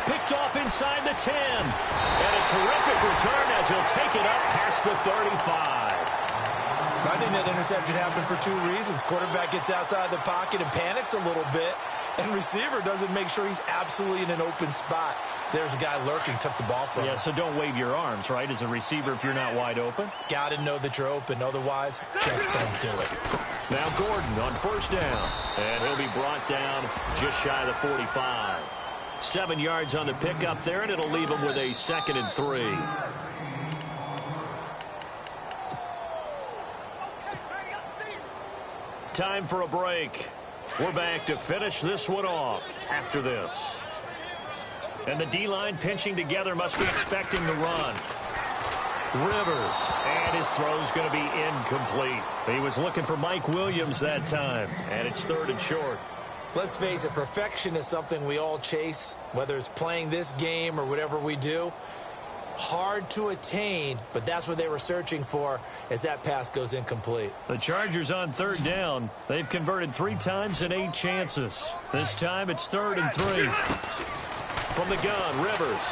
Picked off inside the 10. And a terrific return as he'll take it up past the 35. I think that interception happened for 2 reasons. Quarterback gets outside the pocket and panics a little bit, and receiver doesn't make sure he's absolutely in an open spot. So there's a guy lurking, took the ball from him. Yeah, so don't wave your arms, right, as a receiver if you're not wide open. Got to know that you're open. Otherwise, just don't do it. Now Gordon on first down, and he'll be brought down just shy of the 45. 7 yards on the pickup there, and it'll leave him with a 2nd and 3. Time for a break. We're back to finish this one off after this. And the D-line pinching together, must be expecting the run. Rivers, and his throw's going to be incomplete. He was looking for Mike Williams that time, and it's 3rd and short. Let's face it, perfection is something we all chase, whether it's playing this game or whatever we do. Hard to attain, but that's what they were searching for as that pass goes incomplete. The Chargers on 3rd down. They've converted 3 times in 8 chances. This time it's 3rd and 3. From the gun, Rivers.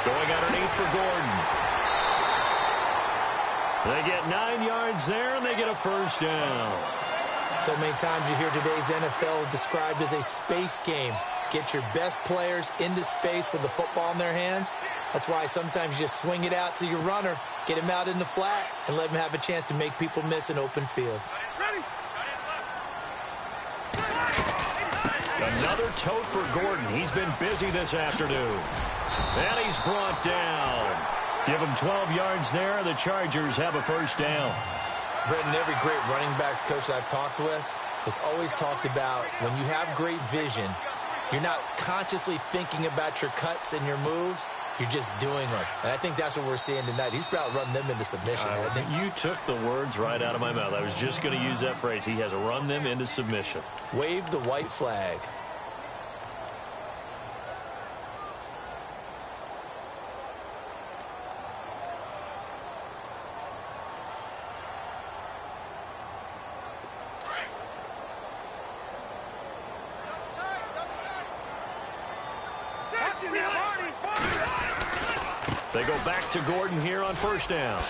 Going underneath for Gordon. They get 9 yards there, and they get a first down. So many times you hear today's NFL described as a space game. Get your best players into space with the football in their hands. That's why sometimes you just swing it out to your runner, get him out in the flat, and let him have a chance to make people miss an open field. Another tote for Gordon. He's been busy this afternoon. And he's brought down. Give him 12 yards there. The Chargers have a first down. Brendan, every great running backs coach I've talked with has always talked about when you have great vision, you're not consciously thinking about your cuts and your moves. You're just doing them. And I think that's what we're seeing tonight. He's about run them into submission, hasn't he? You took the words right out of my mouth. I was just going to use that phrase. He has run them into submission. Wave the white flag. They go back to Gordon here on first down.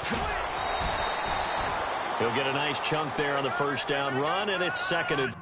He'll get a nice chunk there on the first down run, and it's 2nd and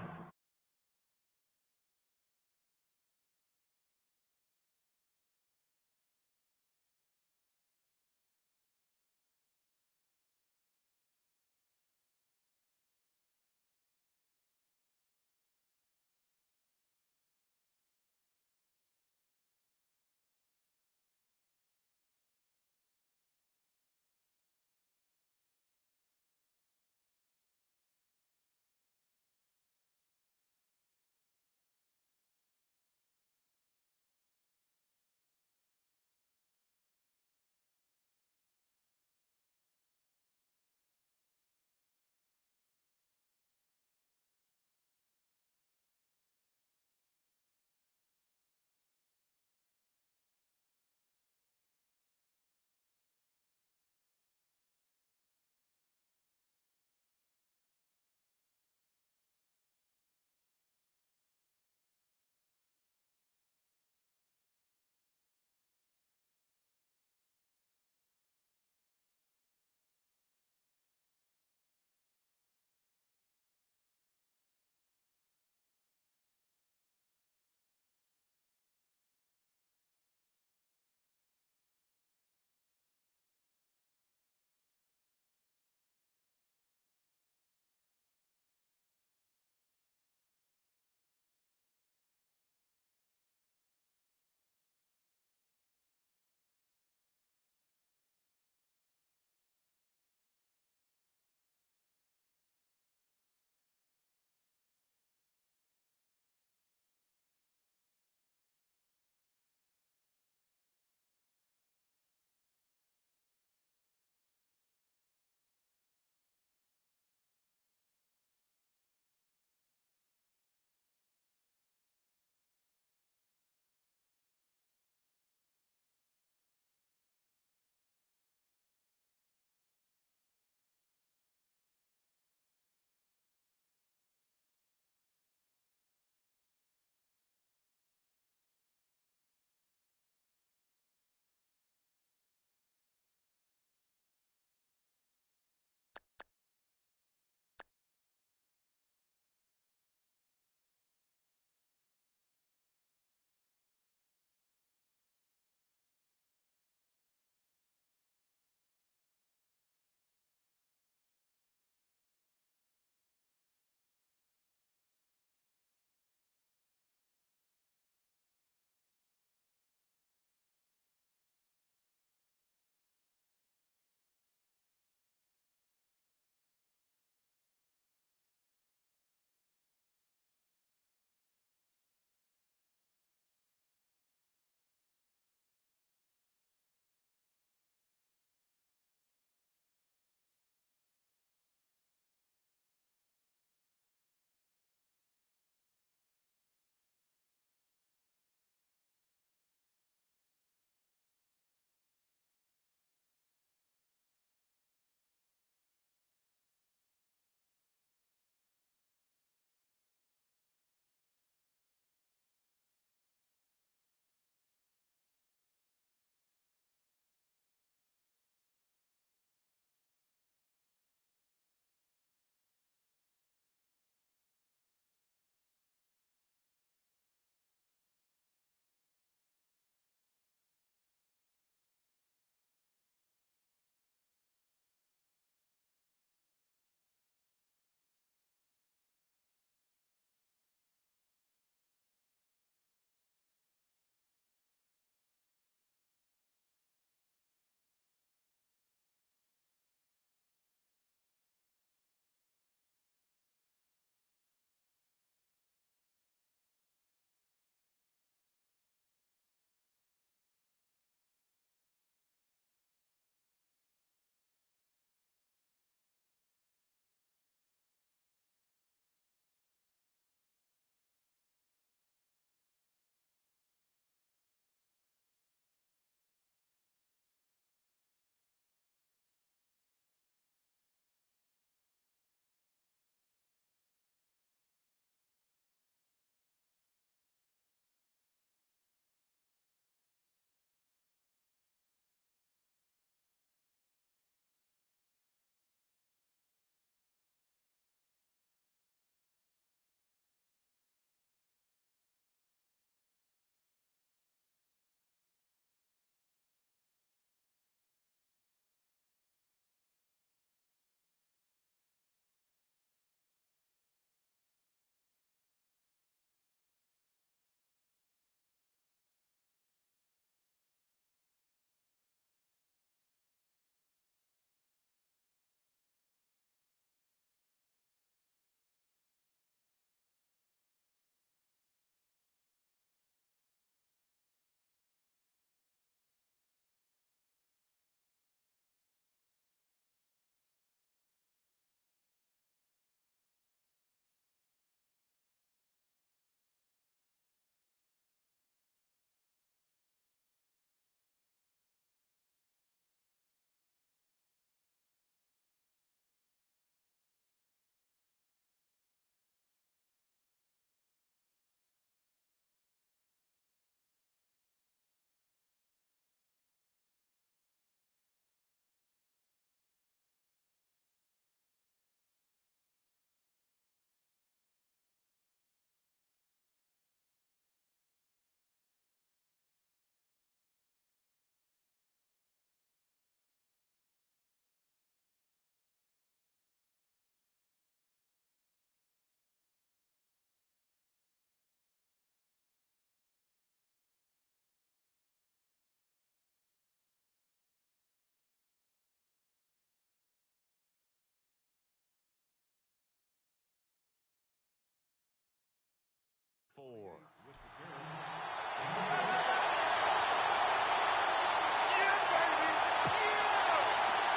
score.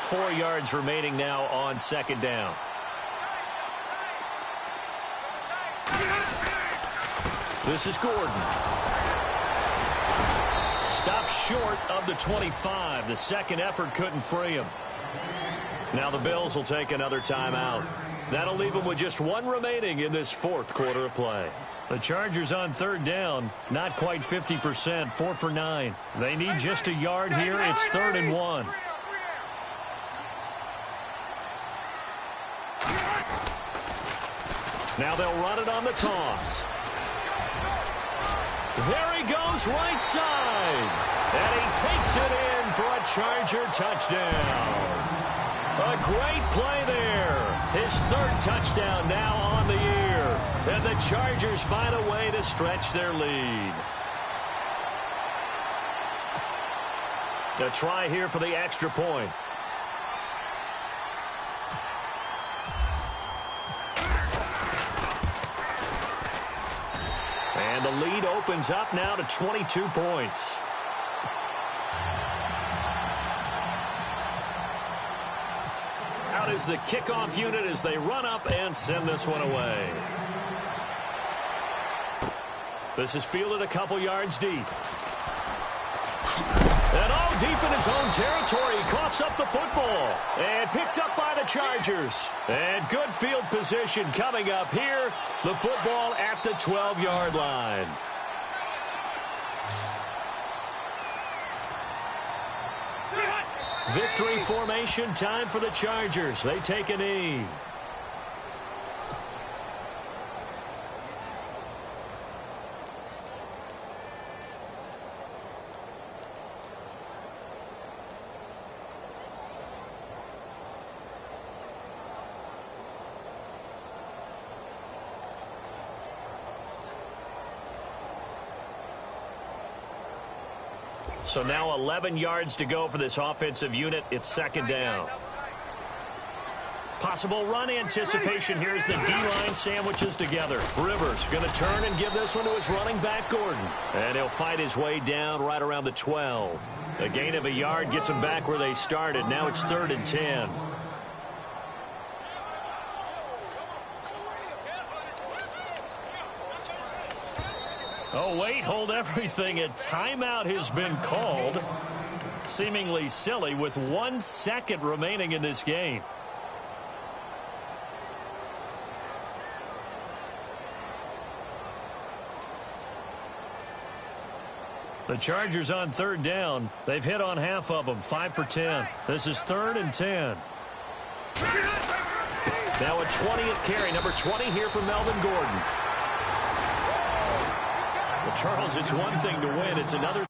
4 yards remaining now on second down. This is Gordon. Stopped short of the 25. The second effort couldn't free him. Now the Bills will take another timeout. That'll leave them with just 1 remaining in this fourth quarter of play. The Chargers on third down, not quite 50%, 4 for 9. They need just a yard here. It's 3rd and 1. Now they'll run it on the toss. There he goes, right side. And he takes it in for a Charger touchdown. A great play there. His 3rd touchdown now on the year. And the Chargers find a way to stretch their lead. A try here for the extra point. And the lead opens up now to 22 points. Out is the kickoff unit as they run up and send this one away. This is fielded a couple yards deep. And all deep in his own territory. He coughs up the football. And picked up by the Chargers. And good field position coming up here. The football at the 12-yard line. Victory formation time for the Chargers. They take a knee. So now 11 yards to go for this offensive unit. It's 2nd down. Possible run anticipation. Here's the D-line sandwiches together. Rivers going to turn and give this one to his running back, Gordon. And he'll fight his way down right around the 12. A gain of a yard gets them back where they started. Now it's 3rd and 10. Oh, wait, hold everything. A timeout has been called. Seemingly silly with 1 second remaining in this game. The Chargers on 3rd down. They've hit on half of them, 5 for 10. This is 3rd and 10. Now a 20th carry, number 20 here for Melvin Gordon. Well, Charles, it's one thing to win. It's another